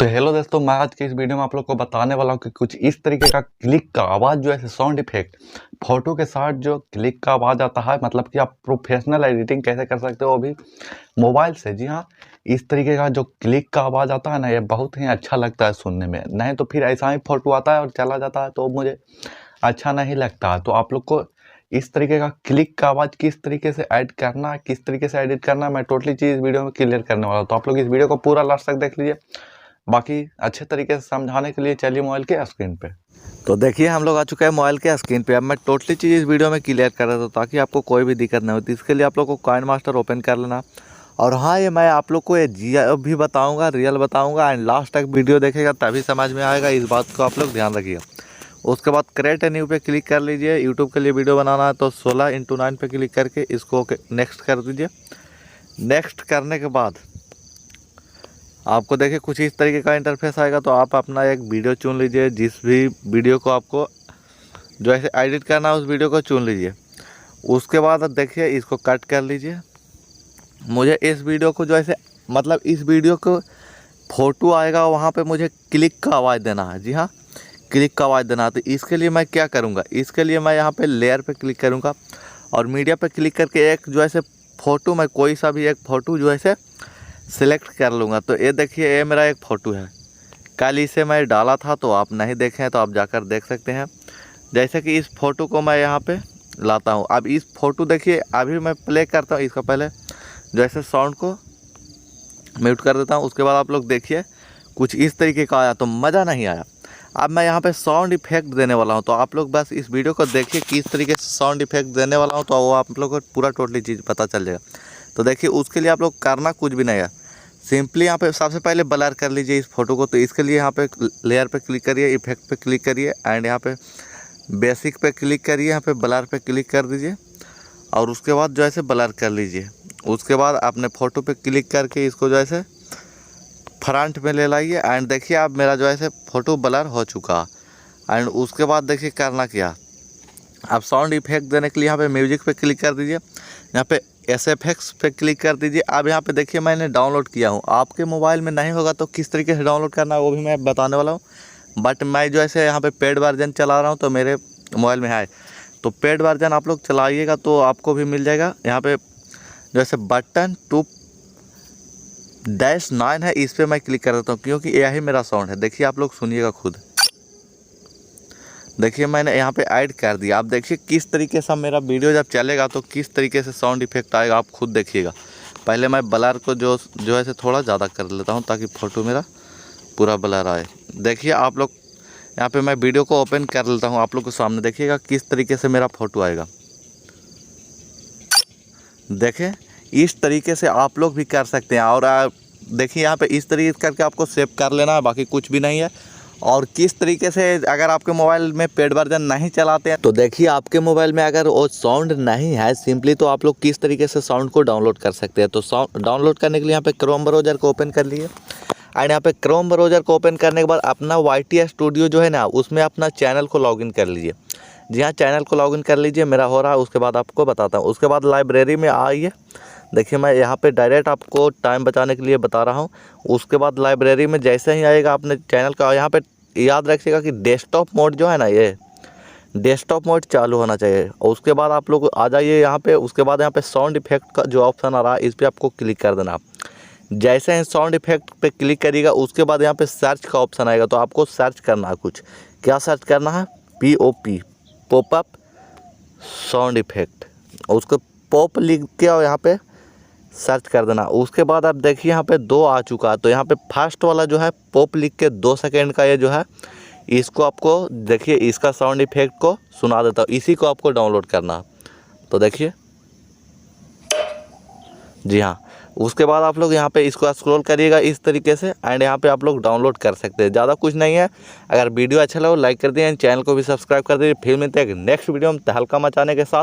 तो हेलो दोस्तों, मैं आज की इस वीडियो में आप लोग को बताने वाला हूँ कि कुछ इस तरीके का क्लिक का आवाज़ जो है साउंड इफेक्ट फोटो के साथ जो क्लिक का आवाज़ आता है, मतलब कि आप प्रोफेशनल एडिटिंग कैसे कर सकते हो अभी मोबाइल से। जी हाँ, इस तरीके का जो क्लिक का आवाज़ आता है ना, ये बहुत ही अच्छा लगता है सुनने में। नहीं तो फिर ऐसा ही फोटो आता है और चला जाता है, तो मुझे अच्छा नहीं लगता। तो आप लोग को इस तरीके का क्लिक का आवाज़ किस तरीके से ऐड करना है, किस तरीके से एडिट करना है, मैं टोटली चीज़ वीडियो में क्लियर करने वाला हूँ। तो आप लोग इस वीडियो को पूरा लास्ट तक देख लीजिए। बाकी अच्छे तरीके से समझाने के लिए चलिए मोबाइल के स्क्रीन पे। तो देखिए हम लोग आ चुके हैं मोबाइल के स्क्रीन पे। अब मैं टोटली चीज़ इस वीडियो में क्लियर कर रहा था ताकि आपको कोई भी दिक्कत नहीं होती। इसके लिए आप लोग को काइनमास्टर ओपन कर लेना। और हाँ, ये मैं आप लोग को ये भी बताऊंगा, रियल बताऊंगा, एंड लास्ट तक वीडियो देखेगा तभी समझ में आएगा। इस बात को आप लोग ध्यान रखिएगा। उसके बाद क्रिएट न्यू पे क्लिक कर लीजिए। यूट्यूब के लिए वीडियो बनाना है तो 16:9 पे क्लिक करके इसको नेक्स्ट कर दीजिए। नेक्स्ट करने के बाद आपको देखिए कुछ इस तरीके का इंटरफेस आएगा। तो आप अपना एक वीडियो चुन लीजिए, जिस भी वीडियो को आपको जो ऐसे एडिट करना है उस वीडियो को चुन लीजिए। उसके बाद देखिए इसको कट कर लीजिए। मुझे इस वीडियो को जो ऐसे मतलब इस वीडियो को फोटो आएगा वहाँ पे मुझे क्लिक का आवाज़ देना है। जी हाँ, क्लिक का आवाज़ देना है। तो इसके लिए मैं क्या करूँगा, इसके लिए मैं यहाँ पे लेयर पे क्लिक करूँगा और मीडिया पे क्लिक करके एक जो ऐसे फ़ोटो, मैं कोई सा भी एक फ़ोटो जो ऐसे सिलेक्ट कर लूँगा। तो ये देखिए, ये मेरा एक फ़ोटो है। कल इसे मैं डाला था, तो आप नहीं देखे हैं तो आप जाकर देख सकते हैं। जैसे कि इस फ़ोटो को मैं यहाँ पे लाता हूँ। अब इस फ़ोटो देखिए, अभी मैं प्ले करता हूँ। इसका पहले जो ऐसे साउंड को म्यूट कर देता हूँ। उसके बाद आप लोग देखिए कुछ इस तरीके का आया, तो मज़ा नहीं आया। अब मैं यहाँ पे साउंड इफेक्ट देने वाला हूँ। तो आप लोग बस इस वीडियो को देखिए किस तरीके से साउंड इफेक्ट देने वाला हूँ, तो वो आप लोग को पूरा टोटली चीज़ पता चल जाएगा। तो देखिए, उसके लिए आप लोग करना कुछ भी नहीं है। सिंपली यहाँ पे सबसे पहले ब्लर कर लीजिए इस फोटो को। तो इसके लिए यहाँ पे लेयर पे क्लिक करिए, इफेक्ट पे क्लिक करिए, एंड यहाँ पे बेसिक पे क्लिक करिए, यहाँ पे ब्लर पे क्लिक कर दीजिए और उसके बाद जो ऐसे ब्लर कर लीजिए। उसके बाद अपने फ़ोटो पे क्लिक करके इसको जो ऐसे फ्रंट में ले लाइए, एंड देखिए अब मेरा जो ऐसे फ़ोटो ब्लर हो चुका। एंड उसके बाद देखिए करना क्या, आप साउंड इफेक्ट देने के लिए यहाँ पे म्यूजिक पे क्लिक कर दीजिए, यहाँ पे SFX पे क्लिक कर दीजिए। अब यहाँ पे देखिए मैंने डाउनलोड किया हूँ। आपके मोबाइल में नहीं होगा तो किस तरीके से डाउनलोड करना है वो भी मैं बताने वाला हूँ। बट मैं जो ऐसे यहाँ पे पेड वर्जन चला रहा हूँ, तो मेरे मोबाइल में है। तो पेड वर्जन आप लोग चलाइएगा तो आपको भी मिल जाएगा। यहाँ पे जो ऐसे बटन 2-9 है, इस पर मैं क्लिक कर देता हूँ क्योंकि यही मेरा साउंड है। देखिए आप लोग सुनिएगा खुद। देखिए मैंने यहाँ पे ऐड कर दिया। आप देखिए किस तरीके से मेरा वीडियो जब चलेगा तो किस तरीके से साउंड इफेक्ट आएगा, आप खुद देखिएगा। पहले मैं ब्लर को जो है से थोड़ा ज़्यादा कर लेता हूँ ताकि फ़ोटो मेरा पूरा ब्लर आए। देखिए आप लोग, यहाँ पे मैं वीडियो को ओपन कर लेता हूँ आप लोग के सामने। देखिएगा किस तरीके से मेरा फ़ोटो आएगा। देखें, इस तरीके से आप लोग भी कर सकते हैं। और देखिए यहाँ पे इस तरीके करके आपको सेव कर लेना है, बाकी कुछ भी नहीं है। और किस तरीके से, अगर आपके मोबाइल में पेड वर्जन नहीं चलाते हैं तो देखिए आपके मोबाइल में अगर वो साउंड नहीं है सिंपली, तो आप लोग किस तरीके से साउंड को डाउनलोड कर सकते हैं। तो साउंड डाउनलोड करने के लिए यहाँ पे क्रोम ब्राउज़र को ओपन कर लिए, एंड यहाँ पे क्रोम ब्राउज़र को ओपन करने के बाद अपना YT स्टूडियो जो है ना, उसमें अपना चैनल को लॉगिन कर लीजिए। जी हाँ, चैनल को लॉगिन कर लीजिए, मेरा हो रहा है। उसके बाद आपको बताता हूँ। उसके बाद लाइब्रेरी में आइए। देखिए मैं यहाँ पे डायरेक्ट आपको टाइम बचाने के लिए बता रहा हूँ। उसके बाद लाइब्रेरी में जैसे ही आएगा अपने चैनल का, यहाँ पे याद रखिएगा कि डेस्कटॉप मोड जो है ना, ये डेस्कटॉप मोड चालू होना चाहिए। और उसके बाद आप लोग आ जाइए यहाँ पे। उसके बाद यहाँ पे साउंड इफेक्ट का जो ऑप्शन आ रहा है, इस पर आपको क्लिक कर देना। जैसे ही साउंड इफेक्ट पे क्लिक करिएगा, उसके बाद यहाँ पे सर्च का ऑप्शन आएगा। तो आपको सर्च करना है कुछ, क्या सर्च करना है, POP, पॉपअप साउंड इफेक्ट। उसको पॉप लिख के और यहाँ पे सर्च कर देना। उसके बाद आप देखिए यहाँ पे 2 आ चुका है। तो यहाँ पे फर्स्ट वाला जो है पॉप लिख के 2 सेकेंड का ये जो है, इसको आपको देखिए, इसका साउंड इफेक्ट को सुना देता हूँ। इसी को आपको डाउनलोड करना है। तो देखिए, जी हाँ, उसके बाद आप लोग यहाँ पे इसको स्क्रॉल करिएगा इस तरीके से, एंड यहाँ पे आप लोग डाउनलोड कर सकते हैं। ज़्यादा कुछ नहीं है। अगर वीडियो अच्छा लगे लाइक कर दिए, चैनल को भी सब्सक्राइब कर दीजिए। फिर मिलते हैं नेक्स्ट वीडियो में तहलका मचाने के साथ।